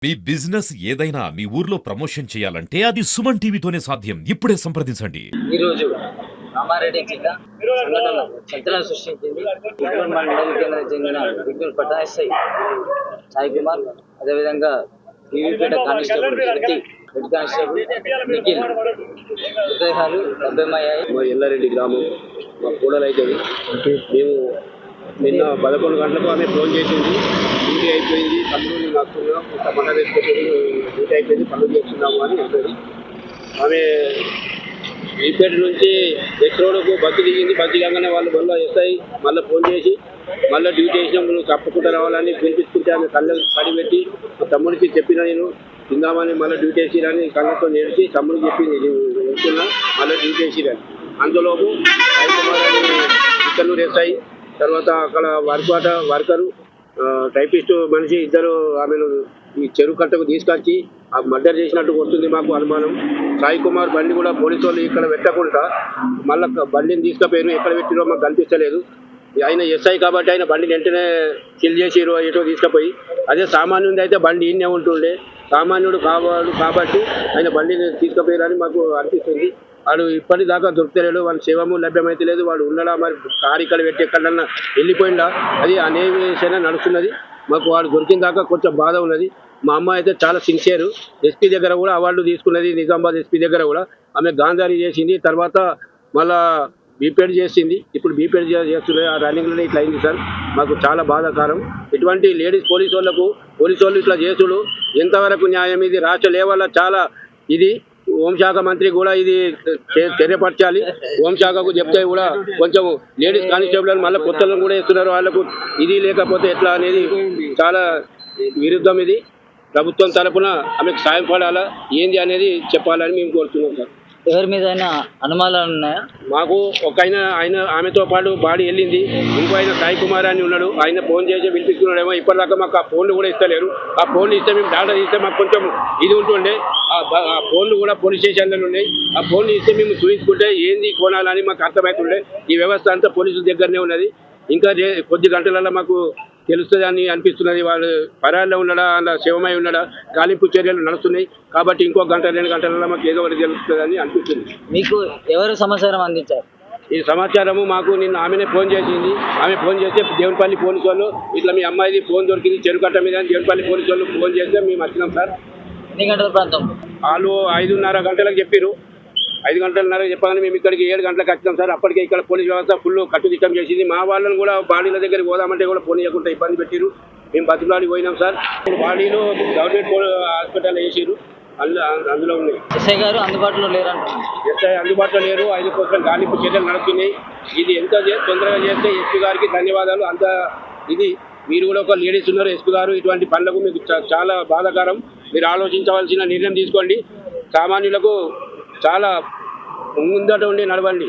మీ business ఏదైనా మీ ఊర్లో promotion చేయాలంటే అది సుమన్ టీవీతోనే సాధ్యం. ఇప్పుడే సంప్రదించండి. ఈరోజు రామారెడ్డి జిల్లా సంఘటన సంచలనం సృష్టించింది. గుంటూరు మండలికి చెందిన గుంటూరు పటాయస్ఐ సాయి కుమార్, అదేవిధంగా టీవీపేట కానిస్టేబుల్ శక్తి, హెడ్ కానిస్టేబుల్ నిఖిల్ మృతదేహాలు లభ్యమయ్యాయి. మా ఎల్లారెడ్డి గ్రామం మా కూడలు అవుతుంది. మేము నిన్న 11 గంటలకు ఆమె ఫోన్ చేసింది. డ్యూటీ అయిపోయింది, తమ్ముడు వస్తున్నాం, టమాటా వేసుకుంటుంది, డ్యూటీ అయిపోయింది, పనులు చేస్తున్నాము అని చెప్పేది. ఆమె ఈపేట నుంచి ఎక్స్ రోడ్కు బస్సు దిగింది. బస్సు దిగగానే వాళ్ళు మళ్ళీ ఎస్ఐ మళ్ళీ ఫోన్ చేసి మళ్ళీ డ్యూటీ చేసినాం, నువ్వు తప్పకుండా రావాలని పిలిపించుకుంటే ఆమె కళ్ళ పడిపెట్టి మా తమ్ముడికి చెప్పిన నేను తిందామని మళ్ళీ డ్యూటీ వేసిరని కళ్ళతో నేర్చి తమ్ముడికి చెప్పింది నేను వెళ్తున్నా మళ్ళీ డ్యూటీ వేసిరని. అందులోపు ఇక్కడూరు ఎస్ఐ, తర్వాత అక్కడ వర్కరు టైపిస్టు మనిషి ఇద్దరు ఆమెను ఈ చెరువు కట్టకు తీసుకొచ్చి ఆ మర్డర్ చేసినట్టు వస్తుంది మాకు అనుమానం. సాయి కుమార్ బండి కూడా పోలీసు వాళ్ళు ఇక్కడ పెట్టకుండా మళ్ళీ బండిని తీసుకుపోయారు. ఎక్కడ పెట్టిరో మాకు కనిపించలేదు. ఆయన ఎస్ఐ కాబట్టి ఆయన బండిని వెంటనే కిల్ చేసిరు ఎటో తీసుకుపోయి. అదే సామాన్యుడి అయితే బండి ఈయనే ఉంటుండే, సామాన్యుడు కాబట్టి ఆయన బండిని తీసుకుపోయారని మాకు అనిపిస్తుంది. వాడు ఇప్పటిదాకా దొరుకుతలేడు, వాళ్ళ శవము లభ్యమైతే లేదు. వాడు ఉన్నాడా మరి కారు ఇక్కడ పెట్టి ఎక్కడన్నా వెళ్ళిపోయిందా, అది అన్వేషణ నడుస్తున్నది. మాకు వాడు దొరికిన దాకా కొంచెం బాధ ఉన్నది. మా అమ్మ అయితే చాలా సిన్సియర్. ఎస్పీ దగ్గర కూడా అవార్డు తీసుకున్నది, నిజామాబాద్ ఎస్పీ దగ్గర కూడా. ఆమె గాంధారీ చేసింది, తర్వాత మళ్ళా బీపీఎడ్ చేసింది, ఇప్పుడు బీపీఎడ్ చేస్తున్నది. ఆ రన్నింగ్లోనే ఇట్లా అయింది సార్. మాకు చాలా బాధాకరం. ఇటువంటి లేడీస్ పోలీసు వాళ్ళు ఇట్లా చేసుడు ఎంతవరకు న్యాయం? ఇది రాష్ట్ర లెవెల్లో చాలా ఇది హోంశాఖ మంత్రి కూడా ఇది చర్యపరచాలి. హోంశాఖకు చెప్తే కూడా కొంచెం లేడీస్ కానిస్టేబుల్ మళ్ళీ కొత్తలను కూడా ఇస్తున్నారు. వాళ్ళకు ఇది లేకపోతే ఎట్లా అనేది చాలా విరుద్ధం. ఇది ప్రభుత్వం తరఫున ఆమెకు సాయం పడాలా ఏంది అనేది చెప్పాలని మేము కోరుతున్నాం సార్. ఎవరి మీద అనుమానాలు ఉన్నాయా? మాకు ఒక ఆమెతో పాటు బాడీ వెళ్ళింది. ఇంకో ఆయన సాయి కుమార్ అని ఉన్నాడు. ఆయన ఫోన్ చేసి పిలిపిస్తున్నాడేమో. ఇప్పటిదాకా మాకు ఆ ఫోన్లు కూడా ఇస్తలేరు. ఆ ఫోన్లు ఇస్తే మేము డాటా ఇస్తే మాకు కొంచెం ఇది ఉంటుండే. ఆ ఫోన్లు కూడా పోలీస్ స్టేషన్లలో ఉన్నాయి. ఆ ఫోన్లు ఇస్తే మేము చూపించుకుంటే ఏంది కోణాలని మాకు అర్థమవుతుండే. ఈ వ్యవస్థ అంతా పోలీసుల దగ్గరనే ఉన్నది. ఇంకా కొద్ది గంటలలో మాకు తెలుస్తుంది అని అనిపిస్తున్నది. వాళ్ళు పరాల్లో ఉన్నాడా, అలా శివమై ఉన్నాడా, గాలింపు చర్యలు నడుస్తున్నాయి. కాబట్టి ఇంకో గంట 2 గంటలలో మాకు ఏదో ఒకటి తెలుస్తుంది అని అనిపిస్తుంది. మీకు ఎవరు సమాచారం అందించారు? ఈ సమాచారము మాకు నిన్న ఆమెనే ఫోన్ చేసింది. ఆమె ఫోన్ చేస్తే దేవునిపల్లి పోలీసు వాళ్ళు ఇట్లా మీ అమ్మాయిది ఫోన్ దొరికింది చెరుకట్ట మీద అని దేవునిపల్లి పోలీసు వాళ్ళు ఫోన్ చేస్తే మేము వచ్చినాం సార్. ఎన్ని గంటల ప్రాంతం? వాళ్ళు 5:30 గంటలకు చెప్పారు. 5 గంటలన్నర చెప్పగానే మేము ఇక్కడికి 7 గంటలకు వచ్చాం సార్. అప్పటికే ఇక్కడ పోలీస్ వ్యవస్థ ఫుల్ కట్టుదిట్టం చేసింది. మా వాళ్ళని కూడా బాడీల దగ్గరికి పోదామంటే కూడా పోనీయకుండా ఇబ్బంది పెట్టారు. మేము బతుకులాడి పోయినాం సార్. బాడీలు గవర్నమెంట్ హాస్పిటల్ వేసారు, అందులో ఉన్నాయి. ఎస్ఐ గారు అందుబాటులో లేరంటున్నారు. ఎస్ఐ అందుబాటులో లేరు. 5 కోసం గాలింపు చర్యలు నడుస్తున్నాయి. ఇది ఎంత తొందరగా చేస్తే ఎస్పీ గారికి ధన్యవాదాలు. అంత ఇది మీరు కూడా ఒక లేడీస్ ఉన్నారు ఎస్పీ గారు, ఇటువంటి పనులకు మీకు చాలా బాధాకరం. మీరు ఆలోచించవలసిన నిర్ణయం తీసుకోండి. సామాన్యులకు చాలా ముందట ఉండి నడవండి.